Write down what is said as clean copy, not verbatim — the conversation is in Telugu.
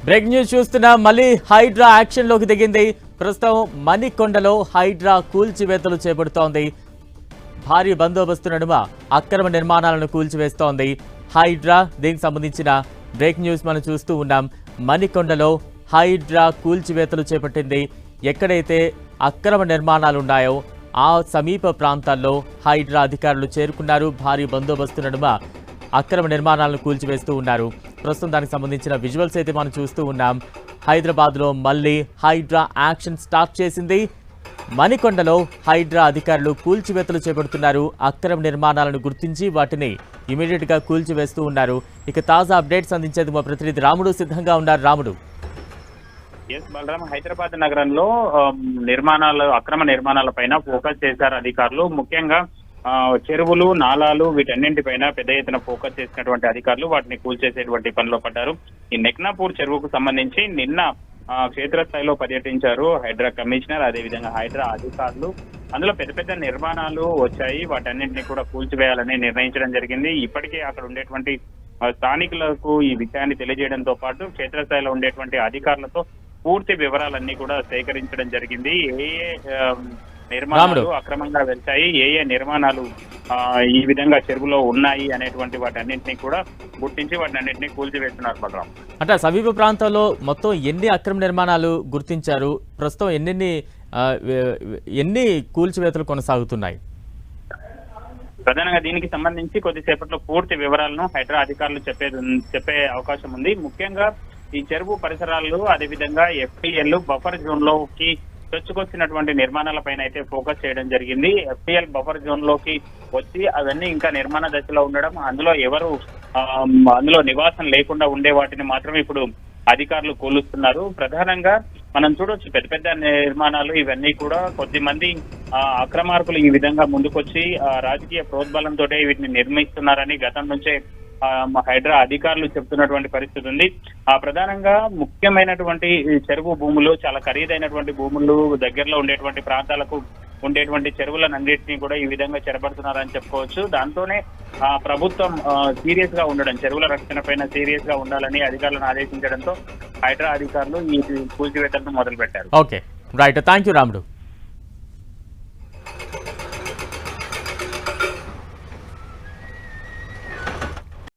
బ్రేక్ న్యూస్ చూస్తున్నా మళ్ళీ హైడ్రా యాక్షన్ లోకి దిగింది. ప్రస్తుతం మణికొండలో హైడ్రా కూల్చివేతలు చేపడుతోంది. భారీ బందోబస్తు నడుమ అక్రమ నిర్మాణాలను కూల్చివేస్తోంది హైడ్రా. దీనికి సంబంధించిన బ్రేక్ న్యూస్ మనం చూస్తూ ఉన్నాం. మణికొండలో హైడ్రా కూల్చివేతలు చేపట్టింది. ఎక్కడైతే అక్రమ నిర్మాణాలు ఉన్నాయో ఆ సమీప ప్రాంతాల్లో హైడ్రా అధికారులు చేరుకున్నారు. భారీ బందోబస్తు నడుమ అక్రమ నిర్మాణాలను కూల్చివేస్తూ ఉన్నారు. ప్రస్తుతం దానికి సంబంధించిన విజువల్స్ అయితే మనం చూస్తూ ఉన్నాం. హైదరాబాద్లో మళ్ళీ హైడ్రా యాక్షన్ స్టార్ట్ చేసింది. మణికొండలో హైడ్రా అధికారులు కూల్చివేతలు చేపడుతున్నారు. అక్రమ నిర్మాణాలను గుర్తించి వాటిని ఇమీడియట్గా కూల్చివేస్తూ ఉన్నారు. ఇక తాజా అప్డేట్స్ అందించేందుకు మా ప్రతినిధి రాముడు సిద్ధంగా ఉన్నారు. రాముడు. బలరాం, హైదరాబాద్ నగరంలో అక్రమ నిర్మాణాల పైన ఫోకస్ చేశారు అధికారులు. ముఖ్యంగా చెరువులు, నాలాలు వీటన్నింటిపైన పెద్ద ఎత్తున ఫోకస్ చేసినటువంటి అధికారులు వాటిని కూల్చేసేటువంటి పనిలో పడ్డారు. ఈ నెక్నాపూర్ చెరువుకు సంబంధించి నిన్న క్షేత్రస్థాయిలో పర్యటించారు హైడ్రా కమిషనర్, అదేవిధంగా హైడ్రా అధికారులు. అందులో పెద్ద పెద్ద నిర్మాణాలు వచ్చాయి, వాటన్నింటినీ కూడా కూల్చివేయాలని నిర్ణయించడం జరిగింది. ఇప్పటికే అక్కడ ఉండేటువంటి స్థానికులకు ఈ విషయాన్ని తెలియజేయడంతో పాటు క్షేత్రస్థాయిలో ఉండేటువంటి అధికారులతో పూర్తి వివరాలన్నీ కూడా సేకరించడం జరిగింది. ఏ నిర్మాణాలు అక్రమంగా వెళ్తాయి, ఏ నిర్మాణాలు ఈ విధంగా చెరువులో ఉన్నాయి అనేటువంటి వాటన్నింటినీ కూడా గుర్తించి వాటన్నింటినీ కూల్చివేస్తున్నారు. బలరాం, అంటే సమీప ప్రాంతాల్లో మొత్తం ఎన్ని అక్రమ నిర్మాణాలు గుర్తించారు? ప్రస్తుతం ఎన్ని కూల్చివేతలు కొనసాగుతున్నాయి? ప్రధానంగా దీనికి సంబంధించి కొద్దిసేపట్లో పూర్తి వివరాలను హైడ్రా అధికారులు చెప్పే అవకాశం ఉంది. ముఖ్యంగా ఈ చెరువు పరిసరాలు, అదేవిధంగా ఎఫ్టీఎల్ బఫర్ జోన్ లోకి చొచ్చుకొచ్చినటువంటి నిర్మాణాల పైన అయితే ఫోకస్ చేయడం జరిగింది. ఎఫ్టీఎల్ బఫర్ జోన్ లోకి వచ్చి అవన్నీ ఇంకా నిర్మాణ దశలో ఉండడం, అందులో నివాసం లేకుండా ఉండే వాటిని మాత్రమే ఇప్పుడు అధికారులు కూలుస్తున్నారు. ప్రధానంగా మనం చూడొచ్చు పెద్ద పెద్ద నిర్మాణాలు ఇవన్నీ కూడా కొద్దిమంది అక్రమార్కులు ఈ విధంగా ముందుకొచ్చి రాజకీయ ప్రోద్బలంతో వీటిని నిర్మిస్తున్నారని గతం నుంచే హైడ్రా అధికారులు చెప్తున్నటువంటి పరిస్థితి ఉంది. ప్రధానంగా ముఖ్యమైనటువంటి చెరువు భూములు, చాలా ఖరీదైనటువంటి భూములు, దగ్గరలో ఉండేటువంటి ప్రాంతాలకు ఉండేటువంటి చెరువులన్నింటినీ కూడా ఈ విధంగా చెరబడుతున్నారని చెప్పుకోవచ్చు. దాంతోనే ప్రభుత్వం సీరియస్ గా ఉండడం, చెరువుల రక్షణ పైన సీరియస్ గా ఉండాలని అధికారులను ఆదేశించడంతో హైడ్రా అధికారులు ఈ కూల్చివేతలను మొదలు పెట్టారు. Okay, right. థ్యాంక్ యూ రాముడు.